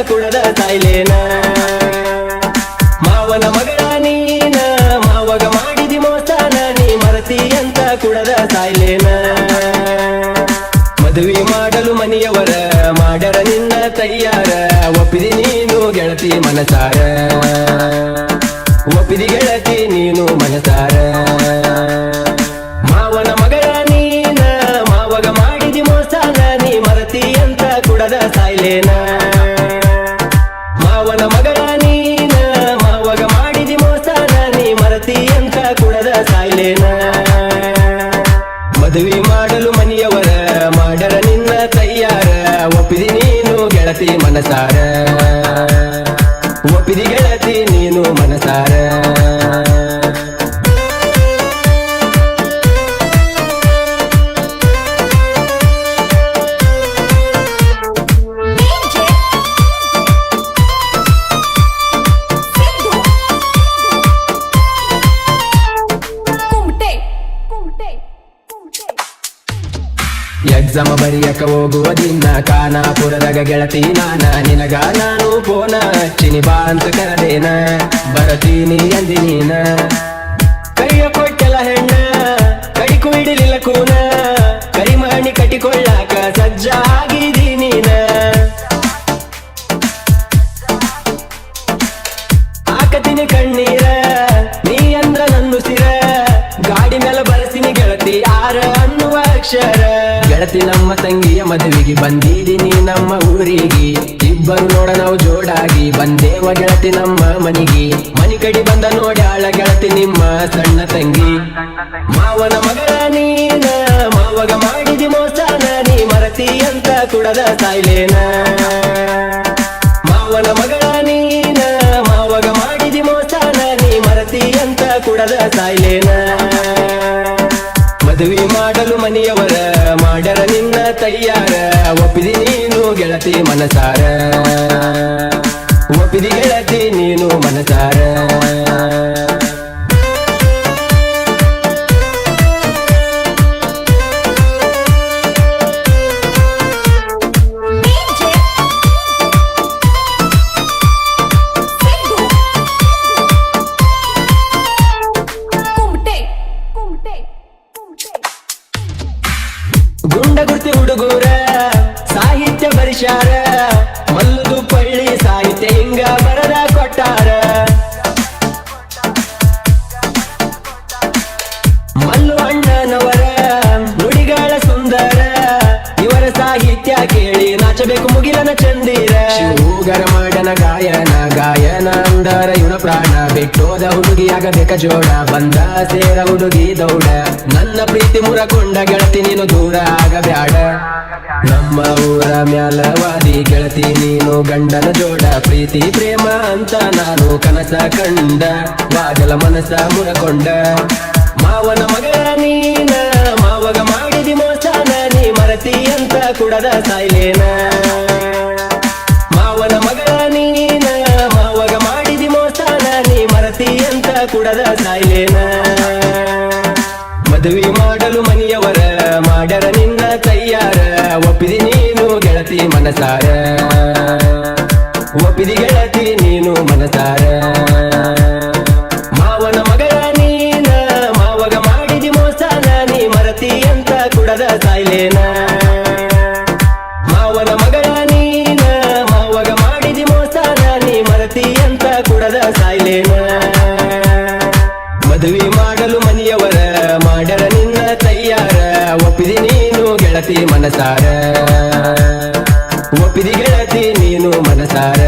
ಕುಡದ ಸಾಯ್ಲೇನ ಮಾವನ ಮಗಳ ನೀನ ಮಾವಗ ಮಾಡಿದಿ ಮೋಸನ ನೀ ಮರತಿ ಅಂತ ಕುಡದ ಸಾಯ್ಲೇನ ಮದುವೆ ಮಾಡಲು ಮನೆಯವರ ಮಾಡರ ನಿನ್ನ ತಯ್ಯಾರ ಒಪ್ಪಿದಿ ನೀನು ಗೆಳತಿ ಮನಸಾರ ಒಪ್ಪಿದಿ ಗೆಳತಿ ನೀನು ಮನಸಾರ ಮಾವನ ಮಗಳ ನೀನ ಮಾವಗ ಮಾಡಿದಿ ಮೋಸನ ನೀ ಮರತಿ ಅಂತ ಕುಡದ ಸಾಯ್ಲೇನ ಮಾವನ ಮಗಳ ನೀನ ಮಾವಗ ಮಾಡಿದಿ ಮೋಸನ ನೀ ಮರತಿ ಅಂತ ಕುಡದ ಸಾಯ್ಲೇನ ಮದುವೆ ಮಾಡಲು ಮನೆಯವರ ಮಾಡರ ನಿನ್ನ ತಯ್ಯಾರ ಒಪ್ಪಿದಿ ನೀನು ಗೆಳತಿ ಮನಸಾರ ಒಪ್ಪಿದಿ ಗೆಳತಿ ನೀನು ಮನಸಾರ ಎಕ್ಸಾಮ ಬರಿಯಕ ಹೋಗುವ ದಿನ ಖಾನಾಪುರದಾಗ ಗೆಳತಿ ನಾನ ನಿನಗ ನಾನು ಫೋನ ಹಚ್ಚಿನಿ ಬಾ ಅಂತ ಕರದೇನ ಬರತೀನಿ ಅಂದಿ ನೀನ ಕೈಯ ಕೊಟ್ಟಲ ಹೆಣ್ಣ ಕಡಿಕು ಹಿಡಿಲಿಲ್ಲ ಕೂನ ಕರಿಮಣಿ ಕಟ್ಟಿಕೊಳ್ಳಾಕ ಸಜ್ಜಾಗಿದಿ ನೀನ ಹಾಕತೀನಿ ಕಣ್ಣೀರ ನೀ ಅಂದ್ರ ನನ್ನು ಸಿರ ಗಾಡಿ ಮೇಲೆ ಬರಸಿನಿ ಗೆಳತಿ ಆರ ಅನ್ನುವ ಅಕ್ಷರ ಗೆಳತಿ ನಮ್ಮ ತಂಗಿಯ ಮದುವೆಗೆ ಬಂದಿದ್ದೀನಿ ನಮ್ಮ ಊರಿಗೆ ಇಬ್ಬರು ನೋಡ ನಾವು ಜೋಡಾಗಿ ಬಂದೇವ ಗೆಳತಿ ನಮ್ಮ ಮನಿಗೆ ಮನಿ ಕಡಿ ಬಂದ ನೋಡ್ಯಾಳ ಗೆಳತಿ ನಿಮ್ಮ ಸಣ್ಣ ತಂಗಿ ಮಾವನ ಮಗಳ ನೀನ ಮಾವಗ ಮಾಡಿದಿ ಮೋಸನ ನೀ ಮರತಿ ಅಂತ ಕುಡದ ಸಾಯ್ಲೇನ ಮಾವನ ಮಗಳ ನೀನ ಮಾವಗ ಮಾಡಿದಿ ಮೋಸನ ನೀ ಮರತಿ ಅಂತ ಕುಡದ ಸಾಯ್ಲೇನ ಮದುವೆ ಮಾಡಲು ಮನೆಯವರ ಮಾಡರ ನಿನ್ನ ತಯ್ಯಾರ ಒಪ್ಪಿದಿ ನೀನು ಗೆಳತಿ ಮನಸಾರ ಒಪ್ಪಿದಿ ಗೆಳತಿ ನೀನು ಮನಸಾರ ಗುಂಡಗುರ್ತಿ ಹುಡುಗೂರ ಸಾಹಿತ್ಯ ಬರಿಶಾರ ಮಲ್ಲುದು ಪಳ್ಳಿ ಸಾಹಿತ್ಯ ಹಿಂಗ ಬರದ ಕೊಟ್ಟಾರ ಮಲ್ಲು ಅಣ್ಣನವರ ನುಡಿಗಳ ಸುಂದರ ಇವರ ಸಾಹಿತ್ಯ ಕೇಳಿ ನಾಚಬೇಕು ಮುಗಿಲನ ಚಂದೀರ ಶಿವಗರ ಮಾಡನ ಗಾಯನ ಅಂದರ ಇವನ ಪ್ರಾಣ ಬಿಟ್ಟೋದ ಹುಡುಗಿಯಾಗಬೇಕ ಜೋಡ ಬಂದ ಸೇರ ಹುಡುಗಿ ದೌಡ ನನ್ನ ಪ್ರೀತಿ ಮುರಕೊಂಡ ಗೆಳತಿ ನೀನು ದೂರ ಆಗಬ್ಯಾಡ ನಮ್ಮ ಊರ ಮ್ಯಾಲವಾದಿ ಗೆಳತಿ ನೀನು ಗಂಡನ ಜೋಡ ಪ್ರೀತಿ ಪ್ರೇಮ ಅಂತ ನಾನು ಕನಸ ಕಂಡ ವಾಗಲ ಮನಸ ಮುರಕೊಂಡ ಮಾವನ ಮಗಳ ನೀನ ಮಾವಗ ಮಾಡಿದಿ ಮೋಸನ ನೀ ಮರತಿ ಅಂತ ಕುಡದ ಸಾಯ್ಲೇನ ಮಾವನ ಮಗಳ ನೀನ ಮಾವಗ ಮಾಡಿದಿ ಮೋಸನ ನೀ ಮರತಿ ಅಂತ ಕುಡದ ಸಾಯ್ಲೇನ ಮದುವೆ ಮಾಡಲು ಮನೆಯವರ ಮಾಡರ ನಿನ್ನ ತಯ್ಯಾರ ಒಪ್ಪಿದಿ ನೀನು ಗೆಳತಿ ಮನಸಾರ ಒಪ್ಪಿದಿ ಗೆಳತಿ ನೀನು ಮನಸಾರ ಮಾವನ ಮಗಳ ನೀನ ಮಾವಗ ಮಾಡಿದಿ ಮೋಸನ ನೀ ಮರತಿ ಅಂತ ಕುಡದ ಸಾಯ್ಲೇನ ಮಾವನ ಮಗಳ ನೀನ ಮಾವಗ ಮಾಡಿದಿ ಮೋಸನ ನೀ ಮರತಿ ಅಂತ ಕುಡದ ಸಾಯ್ಲೇನ ಮದುವೆ ಮಾಡಲು ಮನೆಯವರ ಮಾಡರ ನಿನ್ನ ತಯ್ಯಾರ ಒಪ್ಪಿದಿ ನೀನು ಗೆಳತಿ ಮನಸಾರ ಒಪ್ಪಿದಿ ಗೆಳತಿ ನೀನು ಮನಸಾರ